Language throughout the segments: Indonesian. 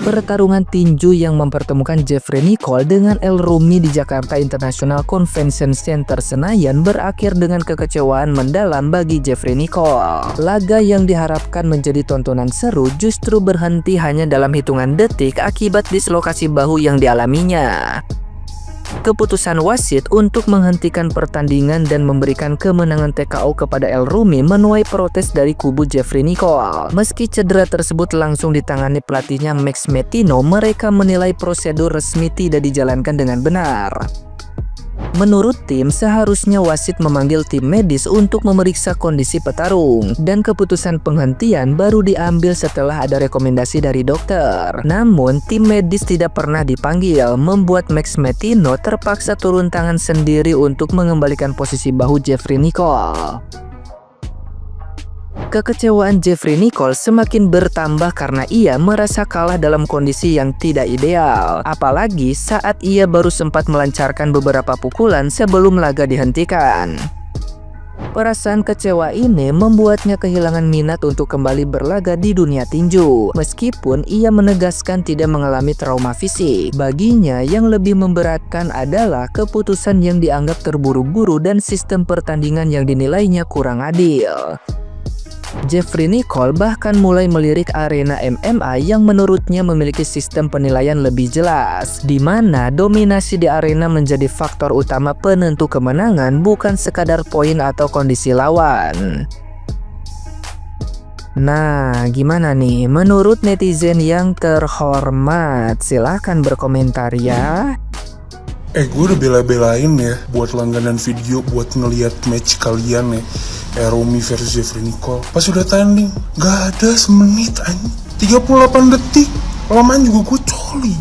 Pertarungan tinju yang mempertemukan Jeffrey Nicole dengan El Rumi di Jakarta International Convention Center Senayan berakhir dengan kekecewaan mendalam bagi Jeffrey Nicole. Laga yang diharapkan menjadi tontonan seru justru berhenti hanya dalam hitungan detik akibat dislokasi bahu yang dialaminya. Keputusan wasit untuk menghentikan pertandingan dan memberikan kemenangan TKO kepada El Rumi menuai protes dari kubu Jeffrey Nicole. Meski cedera tersebut langsung ditangani pelatihnya Max Metino, mereka menilai prosedur resmi tidak dijalankan dengan benar. Menurut tim, seharusnya wasit memanggil tim medis untuk memeriksa kondisi petarung, dan keputusan penghentian baru diambil setelah ada rekomendasi dari dokter. Namun, tim medis tidak pernah dipanggil, membuat Max Metino terpaksa turun tangan sendiri untuk mengembalikan posisi bahu Jeffrey Nicole. Kekecewaan Jeffrey Nicole semakin bertambah karena ia merasa kalah dalam kondisi yang tidak ideal, apalagi saat ia baru sempat melancarkan beberapa pukulan sebelum laga dihentikan. Perasaan kecewa ini membuatnya kehilangan minat untuk kembali berlaga di dunia tinju. Meskipun ia menegaskan tidak mengalami trauma fisik, baginya yang lebih memberatkan adalah keputusan yang dianggap terburu-buru dan sistem pertandingan yang dinilainya kurang adil. Jeffrey Nicole bahkan mulai melirik arena MMA yang menurutnya memiliki sistem penilaian lebih jelas, di mana dominasi di arena menjadi faktor utama penentu kemenangan, bukan sekadar poin atau kondisi lawan. Nah, gimana nih menurut netizen yang terhormat? Silahkan berkomentar ya. Gue udah bela-belain ya buat langganan video buat ngeliat match kalian ya, Rumi versus Jeffrey Nicole. Pas udah tanding, gak ada semenit aja, 38 detik, lamaan juga gue coli.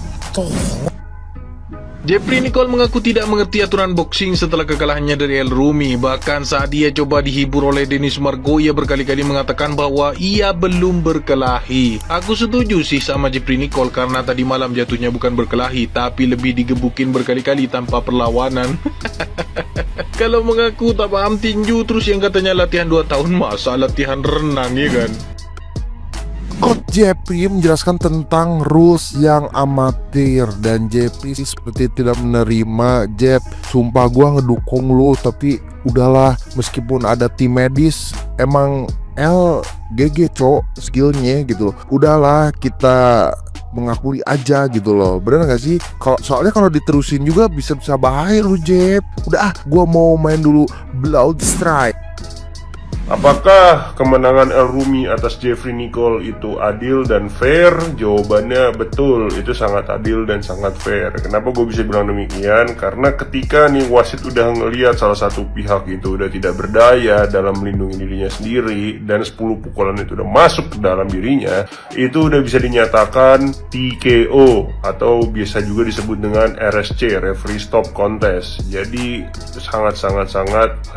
Jeffrey Nicole mengaku tidak mengerti aturan boxing setelah kekalahannya dari El Rumi. Bahkan saat dia coba dihibur oleh Denny Sumargo, ia berkali-kali mengatakan bahwa ia belum berkelahi. Aku setuju sih sama Jeffrey Nicole karena tadi malam jatuhnya bukan berkelahi, tapi lebih digebukin berkali-kali tanpa perlawanan. Kalau mengaku tak paham tinju terus yang katanya latihan 2 tahun, masa latihan renang ya kan? Coach Jeffrey menjelaskan tentang rules yang amatir, dan Jeffrey seperti tidak menerima. Jeff, sumpah gua ngedukung lu, tapi udahlah, meskipun ada tim medis, emang GG skillnya gitu. Udahlah, kita mengakui aja gitu loh. Bener gak sih? Soalnya kalau diterusin juga bisa bahaya lu, Jeff. Udah gua mau main dulu Blood Strike. Apakah kemenangan El Rumi atas Jeffrey Nicole itu adil dan fair? Jawabannya betul, itu sangat adil dan sangat fair. Kenapa gue bisa bilang demikian? Karena ketika nih wasit udah ngelihat salah satu pihak itu udah tidak berdaya dalam melindungi dirinya sendiri, dan 10 pukulan itu udah masuk ke dalam dirinya, itu udah bisa dinyatakan TKO atau biasa juga disebut dengan RSC, Referee Stop Contest. Jadi sangat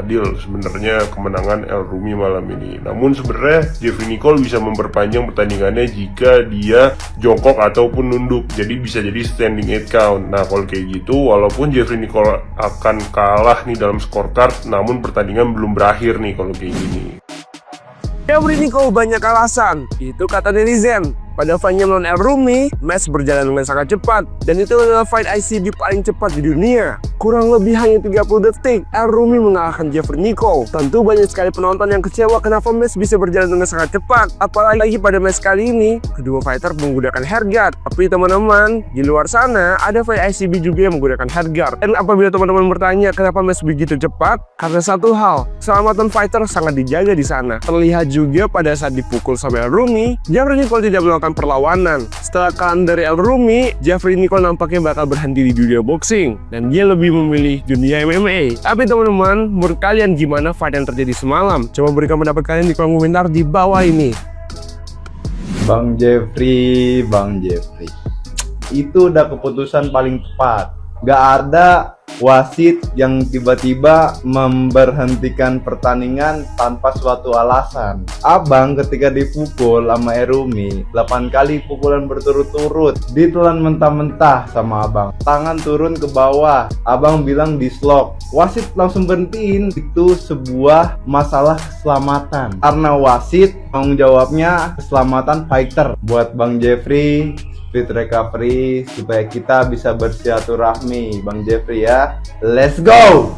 adil sebenarnya kemenangan El Rumi malam ini. Namun sebenarnya Jeffrey Nicole bisa memperpanjang pertandingannya jika dia jongkok ataupun nunduk, jadi bisa jadi standing 8 count. Nah kalau kayak gitu, walaupun Jeffrey Nicole akan kalah nih dalam scorecard, namun pertandingan belum berakhir nih kalau kayak gini. Jeffrey Nicole banyak alasan, itu kata netizen. Pada fightnya melawan El Rumi, match berjalan dengan sangat cepat, dan itu adalah fight ICB paling cepat di dunia. Kurang lebih hanya 30 detik, El Rumi mengalahkan Jeffrey Nicole. Tentu banyak sekali penonton yang kecewa kenapa match bisa berjalan dengan sangat cepat. Apalagi pada match kali ini, kedua fighter menggunakan hair guard. Tapi teman-teman, di luar sana ada fight ICB juga yang menggunakan hair guard. Dan apabila teman-teman bertanya kenapa match begitu cepat, karena satu hal, keselamatan fighter sangat dijaga di sana. Terlihat juga pada saat dipukul sama El Rumi, Jeffrey Nicole tidak melakukan perlawanan. Setelah kalah dari El Rumi, Jeffrey Nicole nampaknya bakal berhenti di dunia boxing, dan dia lebih memilih dunia MMA. Tapi teman-teman, menurut kalian gimana fight yang terjadi semalam? Coba berikan pendapat kalian di kolom komentar di bawah ini. Bang Jeffrey, itu udah keputusan paling tepat. Gak ada wasit yang tiba-tiba memberhentikan pertandingan tanpa suatu alasan. Abang ketika dipukul sama Rumi 8 kali pukulan berturut-turut, ditelan mentah-mentah sama abang, tangan turun ke bawah, abang bilang dislok, wasit langsung berhentiin. Itu sebuah masalah keselamatan, karena wasit tanggung jawabnya keselamatan fighter. Buat Bang Jeffrey, speed recovery supaya kita bisa bersilaturahmi, Bang Jeffrey ya. Let's go!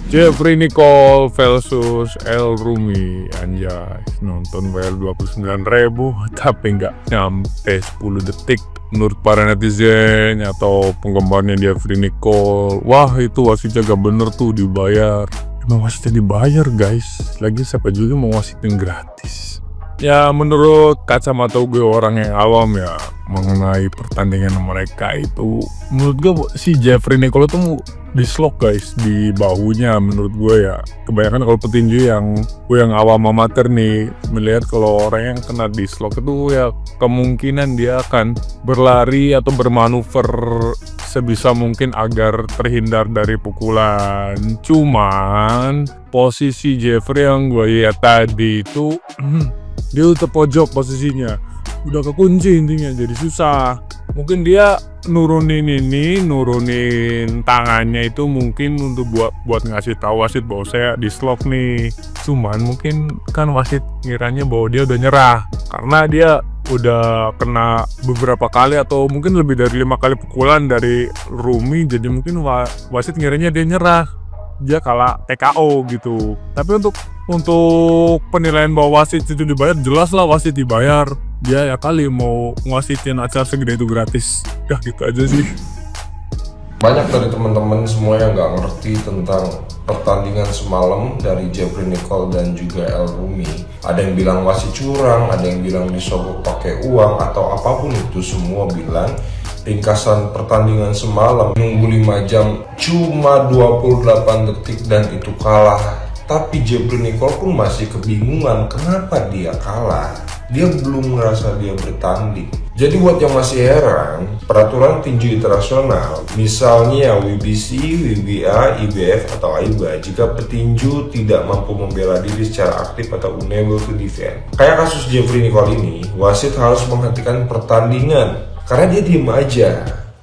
Jeffrey Nicole versus El Rumi. Anjay, nonton bayar 29.000 tapi nggak nyampe 10 detik. Menurut para netizen atau penggemarnya Jeffrey Nicole, wah itu wasitnya gak bener tuh dibayar. Emang wasitnya dibayar guys, lagi siapa juga mau wasitin gratis. Ya menurut kacamata gue orang yang awam ya mengenai pertandingan mereka itu, menurut gue si Jeffrey Nicole tuh dislok guys di bahunya. Menurut gue ya kebanyakan kalau petinju yang gue yang awam amatir nih melihat kalau orang yang kena dislok itu ya kemungkinan dia akan berlari atau bermanuver sebisa mungkin agar terhindar dari pukulan. Cuman posisi Jeffrey yang gue lihat tadi itu dia udah terpojok posisinya, udah kekunci intinya, jadi susah. Mungkin dia nurunin tangannya itu mungkin untuk buat ngasih tahu wasit bahwa saya dislok nih. Cuman mungkin kan wasit ngiranya bahwa dia udah nyerah karena dia udah kena beberapa kali atau mungkin lebih dari 5 kali pukulan dari Rumi, jadi mungkin wasit ngiranya dia nyerah, dia kalah TKO gitu. Tapi untuk penilaian bahwa wasit itu dibayar, jelas lah wasit dibayar. Dia ya kali mau ngwasitin acara segede itu gratis. Ya gitu aja sih. Banyak dari teman-teman semua yang nggak ngerti tentang pertandingan semalam dari Jeffrey Nicole dan juga El Rumi. Ada yang bilang wasit curang, ada yang bilang disogok pakai uang, atau apapun itu semua bilang ringkasan pertandingan semalam nunggu 5 jam cuma 28 detik dan itu kalah. Tapi Jeffrey Nicole pun masih kebingungan kenapa dia kalah. Dia belum merasa dia bertanding. Jadi buat yang masih heran, peraturan tinju internasional, misalnya WBC, WBA, IBF, atau AIBA, jika petinju tidak mampu membela diri secara aktif atau unable to defend. Kayak kasus Jeffrey Nicole ini, wasit harus menghentikan pertandingan karena dia diem aja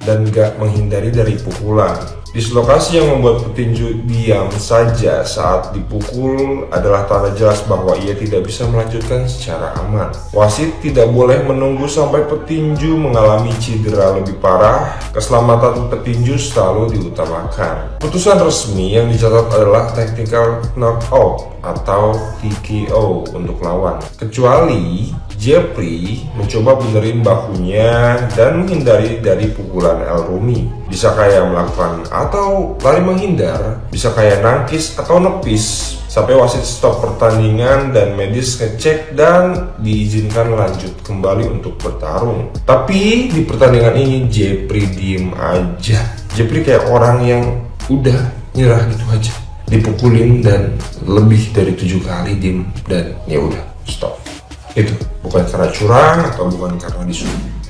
dan gak menghindari dari pukulan. Dislokasi yang membuat petinju diam saja saat dipukul adalah tanda jelas bahwa ia tidak bisa melanjutkan secara aman. Wasit tidak boleh menunggu sampai petinju mengalami cedera lebih parah. Keselamatan petinju selalu diutamakan. Putusan resmi yang dicatat adalah technical knockout atau TKO untuk lawan. Kecuali Jeffrey mencoba benerin bahunya dan menghindari dari pukulan El Rumi. Bisa kayak melakukan atau lari menghindar, bisa kayak nangkis atau nepis, sampai wasit stop pertandingan dan medis ngecek dan diizinkan lanjut kembali untuk bertarung. Tapi di pertandingan ini Jeffrey diem aja. Jeffrey kayak orang yang udah nyerah gitu aja, dipukulin dan lebih dari 7 kali diem dan ya udah stop. Itu bukan karena curang atau bukan karena disuruh.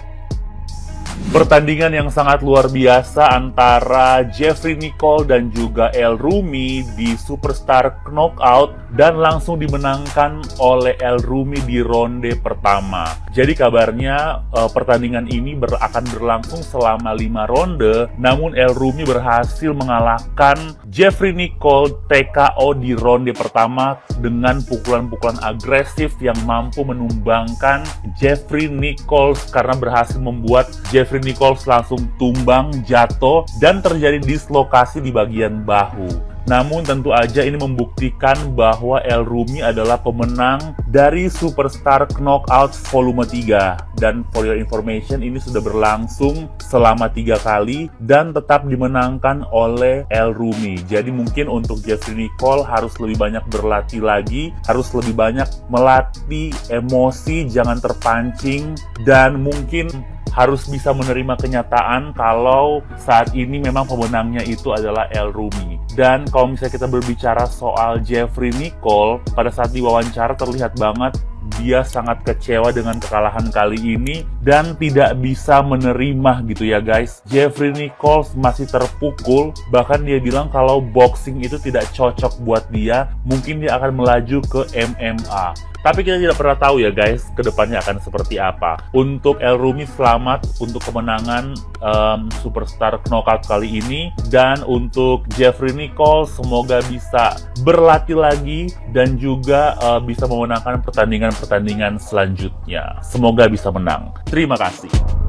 Pertandingan yang sangat luar biasa antara Jeffrey Nicole dan juga El Rumi di Superstar Knockout dan langsung dimenangkan oleh El Rumi di ronde pertama. Jadi kabarnya pertandingan ini akan berlangsung selama 5 ronde, namun El Rumi berhasil mengalahkan Jeffrey Nicole TKO di ronde pertama dengan pukulan-pukulan agresif yang mampu menumbangkan Jeffrey Nicole karena berhasil membuat Jeffrey Nicole langsung tumbang, jatuh, dan terjadi dislokasi di bagian bahu. Namun tentu aja ini membuktikan bahwa El Rumi adalah pemenang dari Superstar Knockout volume 3. Dan for your information, ini sudah berlangsung selama 3 kali dan tetap dimenangkan oleh El Rumi. Jadi mungkin untuk Jeffrey Nicole harus lebih banyak berlatih lagi, harus lebih banyak melatih emosi, jangan terpancing, dan mungkin harus bisa menerima kenyataan kalau saat ini memang pemenangnya itu adalah El Rumi. Dan kalau misalnya kita berbicara soal Jeffrey Nicole, pada saat diwawancara terlihat banget dia sangat kecewa dengan kekalahan kali ini dan tidak bisa menerima gitu ya guys. Jeffrey Nicole masih terpukul, bahkan dia bilang kalau boxing itu tidak cocok buat dia, mungkin dia akan melaju ke MMA. Tapi kita tidak pernah tahu ya guys, kedepannya akan seperti apa. Untuk El Rumi selamat untuk kemenangan Superstar Knockout kali ini. Dan untuk Jeffrey Nicole semoga bisa berlatih lagi dan juga bisa memenangkan pertandingan-pertandingan selanjutnya. Semoga bisa menang. Terima kasih.